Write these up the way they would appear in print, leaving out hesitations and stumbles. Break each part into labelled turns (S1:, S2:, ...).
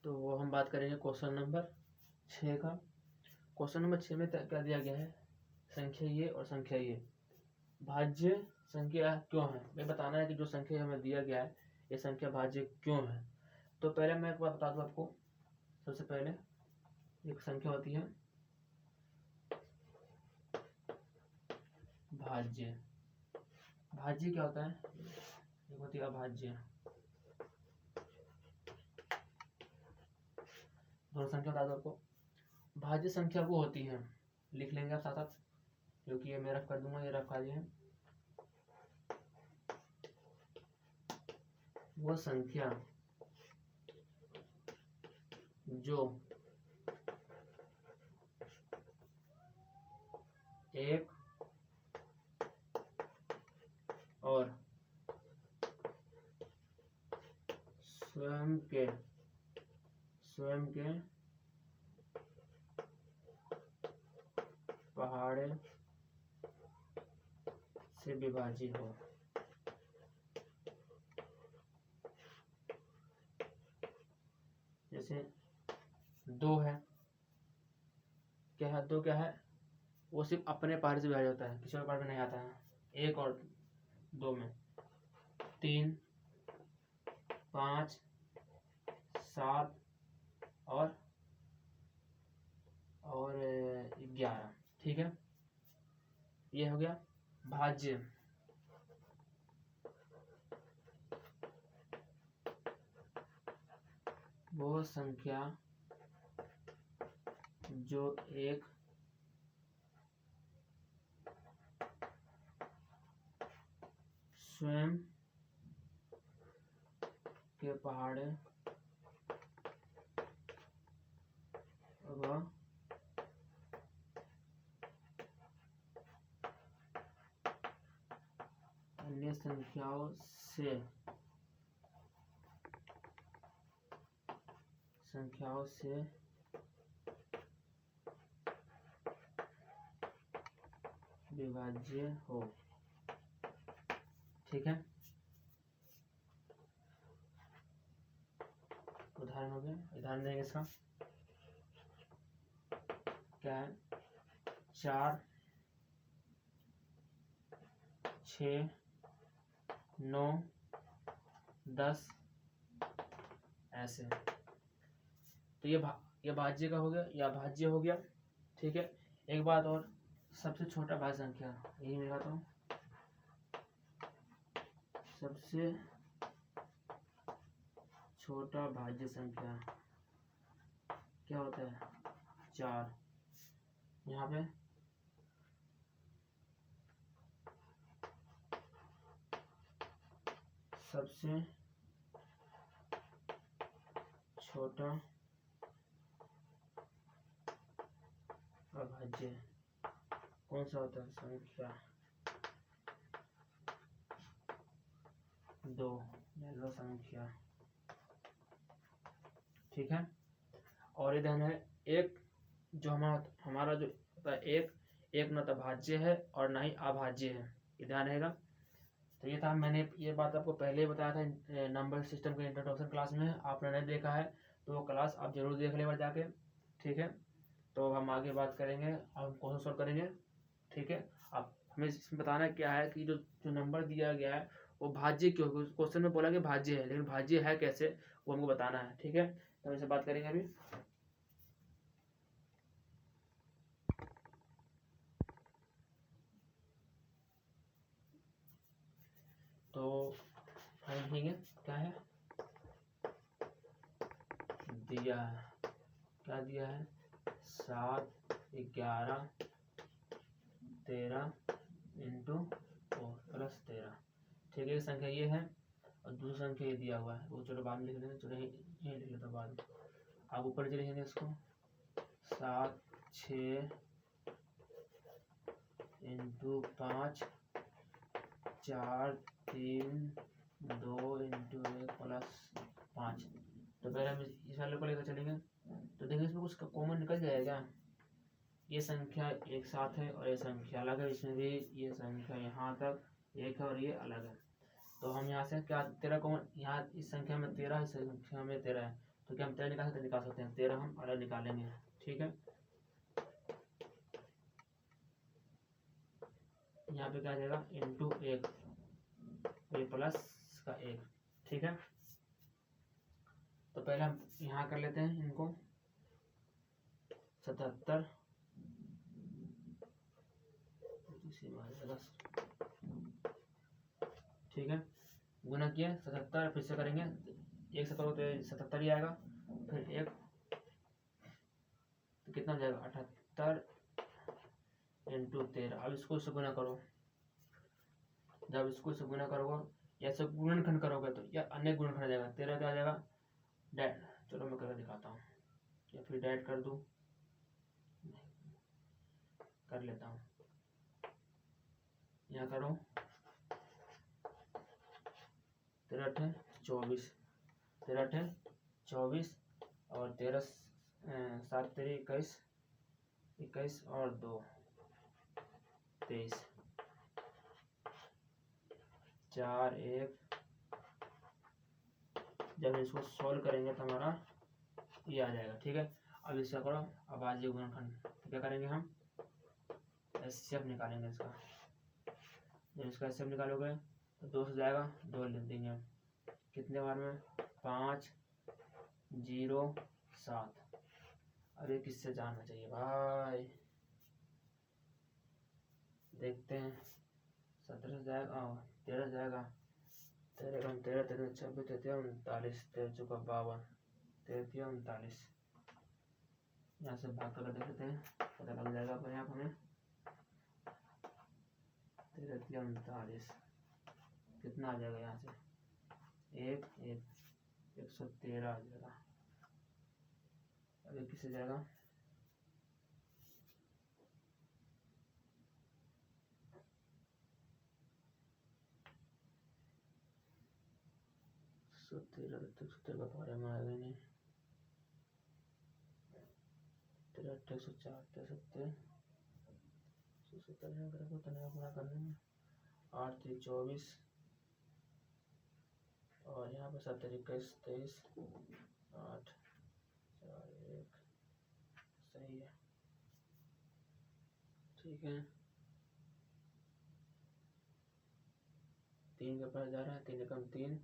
S1: तो हम बात करेंगे क्वेश्चन नंबर 6 का। क्वेश्चन नंबर 6 में क्या दिया गया है, संख्या ये और संख्या ये भाज्य संख्या क्यों है। मैं बताना है कि जो संख्या हमें दिया गया है ये संख्या भाज्य क्यों है। तो पहले मैं एक बात बता दूं आपको। सबसे पहले एक संख्या होती है भाज्य। भाज्य क्या होता है, एक होती है अभाज्य। दोनों संख्या बता दो आपको। भाज्य संख्या वो होती है, लिख लेंगे आप साथ साथ, क्योंकि ये मैं रफ कर दूंगा, ये रफ खाली है। वो संख्या जो एक और स्वयं के पहाड़े से विभाजित हो। जैसे 2 है, क्या है, 2 क्या है, वो सिर्फ अपने पहाड़ से विभाजित होता है, किसी और पहाड़ में नहीं आता है। 1 और 2 में 3, 5, 7 और 11। ठीक है, ये हो गया भाज्य। वो संख्या जो एक स्वयं के पहाड़े व अन्य संख्याओं से विभाज्य हो। ठीक है, उदाहरण हो गया। उदाहरण देंगे इसका, क्या है, 4, 6, 9, 10 ऐसे। तो ये भाज्य का हो गया या भाज्य हो गया। ठीक है, एक बात और, सबसे छोटा भाज्य संख्या, यही मैं कहता हूँ, सबसे छोटा भाज्य संख्या क्या होता है, 4। यहाँ पे सबसे छोटा अभाज्य कौन सा होता है, संख्या 2, या संख्या। ठीक है, और इधर है एक, जो हमारा जो होता है एक न तो भाज्य है और ना ही अभाज्य है, ये ध्यान रहेगा। तो ये था, मैंने ये बात आपको पहले ही बताया था नंबर सिस्टम के इंट्रोडक्शन क्लास में। आपने नहीं देखा है तो वो क्लास आप जरूर देख ले जाके। ठीक है, तो हम आगे बात करेंगे, हम क्वेश्चन सॉल्व करेंगे। ठीक है, आप हमें इसमें बताना क्या है कि जो नंबर दिया गया है वो भाज्य क्यों, क्वेश्चन में बोला कि भाज्य है, लेकिन भाज्य है कैसे वो हमको बताना है। ठीक है, तो इससे बात करेंगे अभी। तो हम लिखेंगे क्या है, दिया है, क्या दिया है, 7, 11, 13 इंटू 4 प्लस 13। ठीक है, संख्या ये है और दूसरी संख्या ये दिया हुआ है, वो चलो बाद में लिख लेंगे, चलो ये लिख लेते बाद में। आप ऊपर से लिखेंगे इसको, 7, 6 इंटू 5, 4, 3, 2 इंटू 1 प्लस 5। तो पहले हम इस वाले को लेकर चलेंगे। तो देखिए इसमें कुछ कॉमन निकल जाएगा, ये संख्या एक साथ है और ये संख्या अलग है, इसमें भी ये संख्या यहाँ तक एक है और ये अलग है। तो हम यहाँ से क्या 13 कॉमन, यहाँ इस संख्या में 13 है, इस संख्या में 13 है, तो क्या हम 13 निकाल सकते हैं, 13 हम अलग निकालेंगे। ठीक है, यहाँ पे क्या आ जाएगा, इंटू 1 ये प्लस का 1। ठीक है, तो पहले हम यहाँ कर लेते हैं इनको 77 ठीक है, गुना किया 77, फिर से करेंगे 1 से करो तो 77 ही आएगा, फिर 1 तो कितना हो जाएगा 78 इंटू 13। अब इसको इससे गुना करो, जब इसको इससे गुना करोगे या से गुणनखंड करोगे तो या अन्य गुणनखंड आ जाएगा, 13 क्या आ जाएगा डैट, चलो मैं करके दिखाता हूँ, या फिर डैट कर दूँ, कर लेता हूँ, यहाँ करो 13 अठे 24, 13 अठे 24 और 13 7 तेरे 21, 21 और 2 23, 4 1। जब इसको सॉल्व करेंगे तो हमारा ये आ जाएगा। ठीक है, अब इसका करो अभाज्य गुणनखंड, तो क्या करेंगे हम एचसीएफ निकालेंगे इसका। जब इसका एचसीएफ निकालोगे तो 2 से जाएगा, 2 लिख देंगे हम, कितने बार में 5 0 7। अरे किससे जानना चाहिए भाई, देखते हैं 17 से जाएगा, 13 जाएगा, 13 13 13 26 33 39, 13 चौका 52, 33 39, यहाँ से भाग कर देख लेते हैं, पता लग जाएगा अपने आप हमें। 13 39 कितना आ जाएगा, यहाँ से 1 1 113 आ जाएगा। अभी किससे जाएगा, तेरह तक 70 का पारे में आएगा नहीं, 13 104 73 70 को तनया पूरा करने में 8 3 24 और यहाँ पे 7 21 23 8 4 1 सही है। ठीक है, 3 के पास जा रहा है, 3 एकम 3,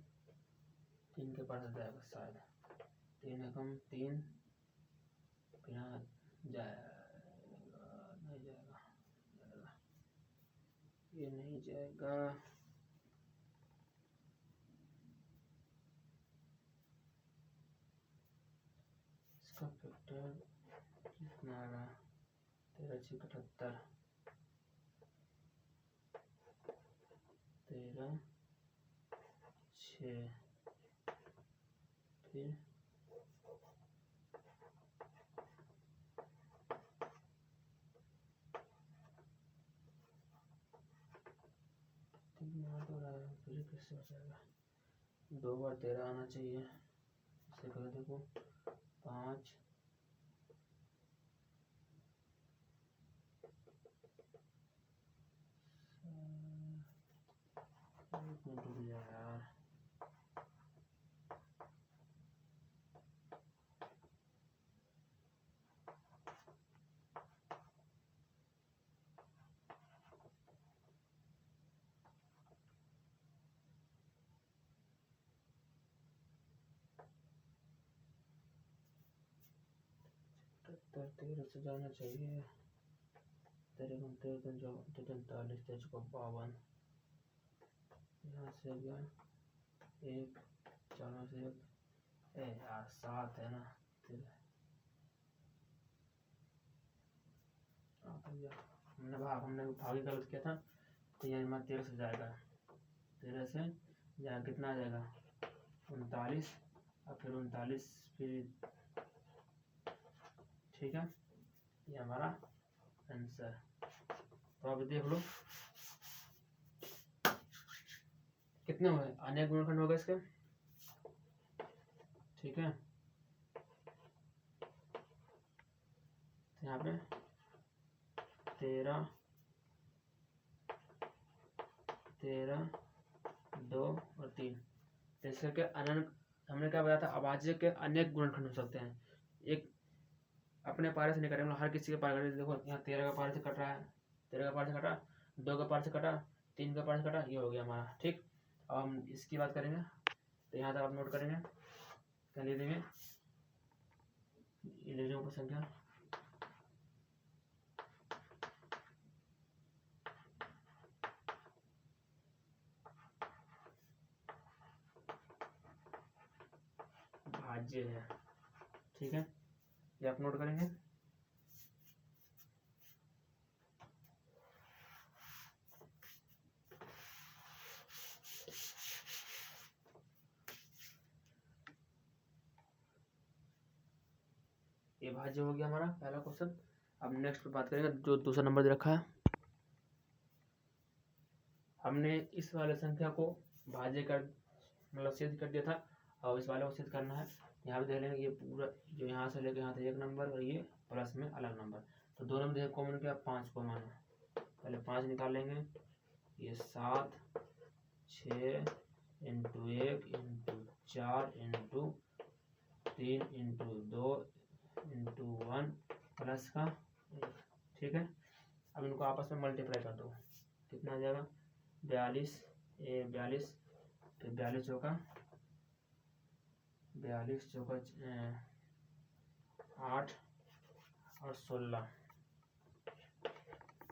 S1: 3 के पास जाएगा शायद, 3 एकम 3 यहाँ जाएगा, नहीं जाएगा, ये नहीं जाएगा, इसका फैक्टर कितना आ रहा, 13 6 78 13 6 फिर 3 याद हो रहा है, फिर कैसे हो जाएगा, 2 बार 13 आना चाहिए, इसे कर देखो 5 डूब गया यार, तो 13 से जाना चाहिए, 13 43 तेज को 52, यहाँ से गया 1 4 से 1 यार 7 है ना, फिर हमने भागी गलत किया था, तो यहाँ हमारा 13 से जाएगा, 13 से यहाँ कितना आ जाएगा 39 और फिर 39 फिर। ठीक है, ये हमारा आंसर। तो अब देख लो कितने हुए, अनेक गुणनखंड हो गए इसके। ठीक है, तो यहाँ पे 13 13 2 और 3, तो इसका क्या हमने क्या बताया था, अभाज्य के अनेक गुणनखंड हो सकते हैं। एक अपने पारे से नहीं कटेंगे, हर किसी के पारे कटे। देखो यहाँ 13 का पारे से कट रहा है, 13 का पारे से कटा, 2 का पारे से कटा, 3 का पारे से कटा, ये हो गया हमारा। ठीक, अब हम इसकी बात करेंगे, तो यहाँ तक आप नोट करेंगे, क्या लिख देंगे, ये लिख देंगे ऊपर संख्या, भाज्य है। ठीक है, ये आप नोट करेंगे। ये भाज्य हो गया हमारा पहला क्वेश्चन। अब नेक्स्ट पे बात करेंगे, जो दूसरा नंबर दे रखा है। हमने इस वाले संख्या को भाज्य कर मतलब सिद्ध कर दिया था, और इस वाले को सिद्ध करना है। यहाँ पे देख लेंगे, ये पूरा जो यहाँ से लेके यहाँ तक 1 नंबर, और ये प्लस में अलग नंबर, तो दोनों में देखो कॉमन किया, 5 को माना, पहले 5 निकाल लेंगे। ये 7 6 into 1 into 4 into 3 into 2 into 1 plus का 1। ठीक है, अब इनको आपस में मल्टीप्लाई कर दो, कितना आ जाएगा, 42 फिर 42 चौका 8 और 16,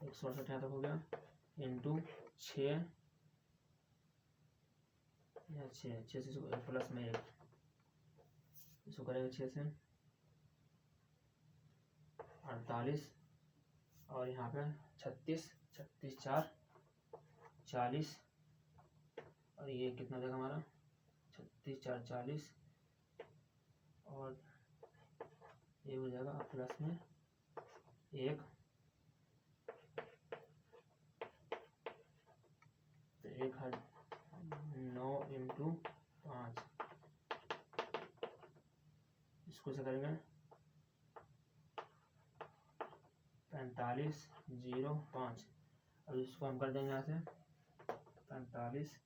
S1: 168 यहाँ तक हो गया, इंटू 6 से प्लस में 1, इसको करेंगे 6 से 48, और यहाँ पे 36 4 40, और ये कितना देगा हमारा, 36 4 40, और ये हो जाएगा प्लस में 1, तो 9 इंटू 5, इसको से करेंगे 45 0 5, अब इसको हम कर देंगे यहाँ से 45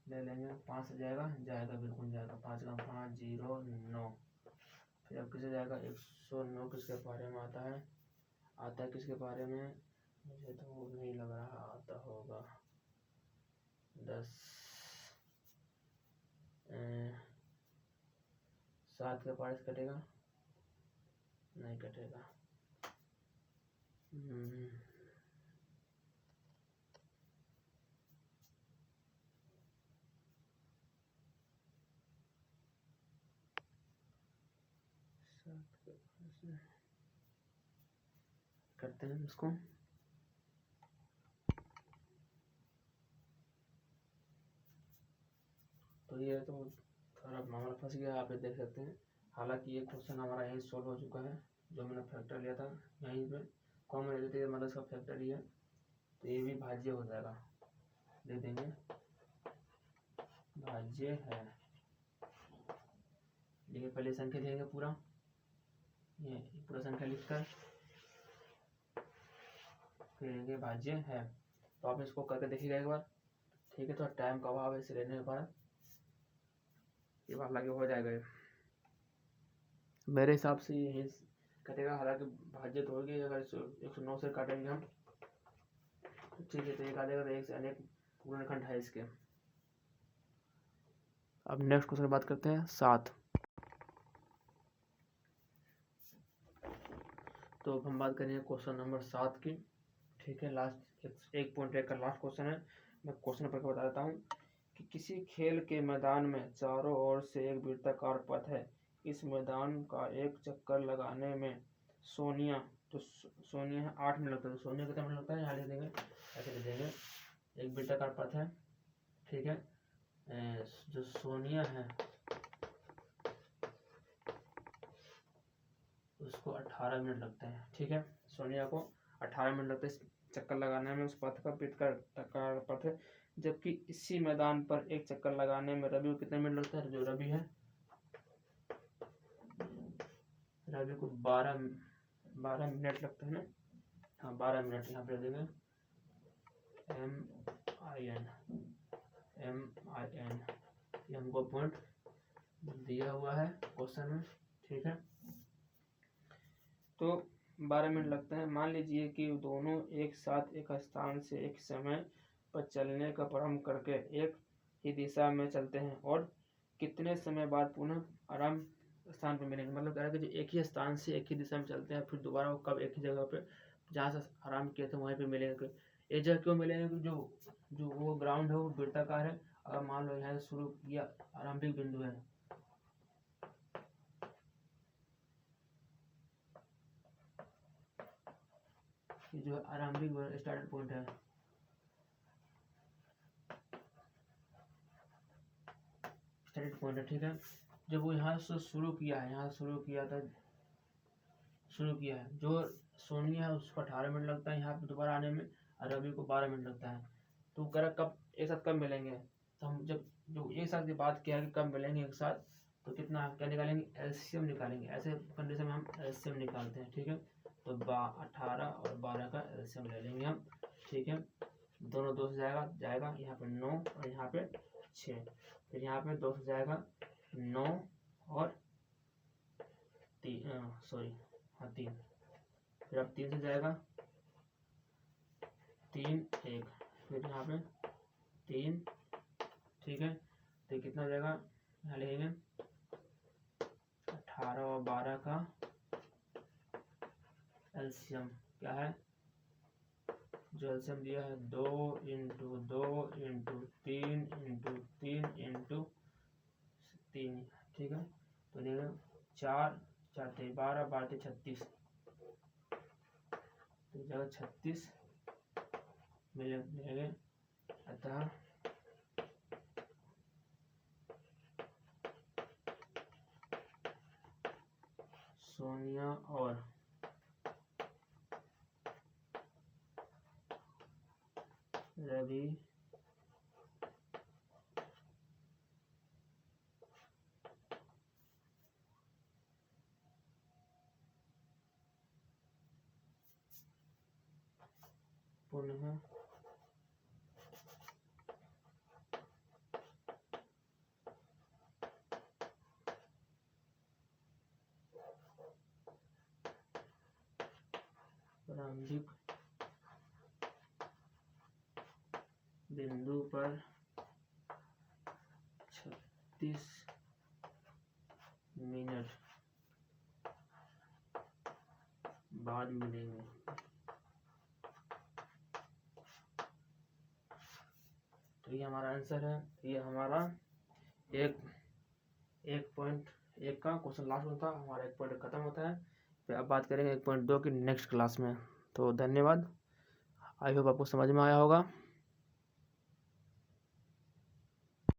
S1: ले लेंगे, 5 से जाएगा बिल्कुल जाएगा, 5 का 5 0 9, फिर अब किसे जाएगा, 109 किसके बारे में आता है किसके बारे में, मुझे तो नहीं लग रहा आता होगा, 10 7 के पारे से कटेगा, नहीं कटेगा, करते हैं इसको, तो ये तो थोड़ा मामला फंस गया, आप ये देख सकते हैं। हालांकि ये क्वेश्चन हमारा यहीं सॉल्व हो चुका है, जो मैंने फैक्टर लिया था यहीं पे कॉमन ले लेते, मतलब इसका फैक्टर ही है, तो ये भी भाज्य हो जाएगा, दे देंगे भाज्य है। देखिए पहले संख्या लिखेंगे पूरा, ये पूरा संख्या लिखकर फिर भाज्य है, तो आप इसको करके देखिएगा एक बार। ठीक है, तो टाइम का अभाव है इसे लेने पर ये बात लगे हो जाएगा, मेरे हिसाब से यही कटेगा। हालांकि भाज्य तो होगी, अगर 109 से काटेंगे हम तो ठीक है, तो एक आ जाएगा, तो एक से अनेक पूर्णखंड है इसके। अब नेक्स्ट क्वेश्चन बात करते हैं 7। तो अब हम बात करेंगे क्वेश्चन नंबर 7 की। ठीक है, लास्ट 1.1 का लास्ट क्वेश्चन है। मैं क्वेश्चन पढ़ के बता देता हूँ कि किसी खेल के मैदान में चारों ओर से एक वृत्ताकार पथ है। इस मैदान का एक चक्कर लगाने में सोनिया है 8 मिनट लगता है, तो सोनिया कितना मिनट लगता है, यहाँ लिख देंगे, ऐसे लिख देंगे, एक वृत्ताकार पथ है। ठीक है, जो सोनिया है उसको 18 मिनट लगते हैं। ठीक है, सोनिया को 18 मिनट लगते हैं चक्कर लगाने में, उस पथ का वृत्ताकार पथ है। जबकि इसी मैदान पर एक चक्कर लगाने में रवि को कितने मिनट लगता है, जो रवि है, रवि को 12 मिनट लगता है ना, हाँ 12 मिनट, यहाँ पे देंगे MIN MIN, ये हमको पॉइंट दिया हुआ है क्वेश्चन में, ठीक है। तो 12 मिनट लगते हैं। मान लीजिए कि दोनों एक साथ एक स्थान से एक समय पर चलने का प्रारंभ करके एक ही दिशा में चलते हैं और कितने समय बाद पुनः आराम स्थान पर मिलेंगे। मतलब कह रहा है कि जो एक ही स्थान से एक ही दिशा में चलते हैं फिर दोबारा वो कब एक ही जगह पे जहाँ से आराम किए थे वहीं पे मिलेंगे। एक जगह क्यों मिलेंगे? कि जो वो ग्राउंड है वो वृत्ताकार है। अगर मान लो यहाँ से शुरू किया आरंभिक बिंदु है, ये जो आरंभिक स्टार्ट पॉइंट है, स्टार्ट पॉइंट है, ठीक है। जब वो यहाँ से शुरू किया है, यहाँ शुरू किया है, जो सोनिया है उसको 18 मिनट लगता है यहाँ पे दोबारा आने में, और रवि को 12 मिनट लगता है। तो कह रहा कब एक साथ कब मिलेंगे। तो हम जब जो एक साथ की बात किया कि कब मिलेंगे एक साथ, तो कितना क्या निकालेंगे, एलसीएम निकालेंगे। ऐसे कंडीशन में हम एलसीएम निकालते हैं, ठीक है। तो 18 और 12 का एलसीएम ले लेंगे हम, ठीक है। दोनों 2 से जाएगा यहाँ पे 9 और यहाँ पे 6, फिर यहाँ पे 2 से जाएगा 9 और 3, फिर अब 3 से जाएगा 3 1, फिर यहाँ पे 3, ठीक है। तो कितना हो जाएगा, यहाँ लिखेंगे 18 और 12 का एलसीएम क्या है, जो एलसीएम दिया है 2 इंटू 2 इंटू 3 इंटू 3 इंटू 3, ठीक है। तो देगा 4 4 12 12 36, तो जगह 36 मिलेंगे। अतः सोनिया और रवि पुनः प्रारंभिक बिंदु पर 36 मिनट बाद मिलेंगे। तो ये हमारा आंसर है। ये हमारा 1.1 का क्वेश्चन लास्ट होता है, हमारा 1 पॉइंट खत्म होता है। फिर अब बात करेंगे 1.2 की नेक्स्ट क्लास में। तो धन्यवाद, आई होप आपको समझ में आया होगा।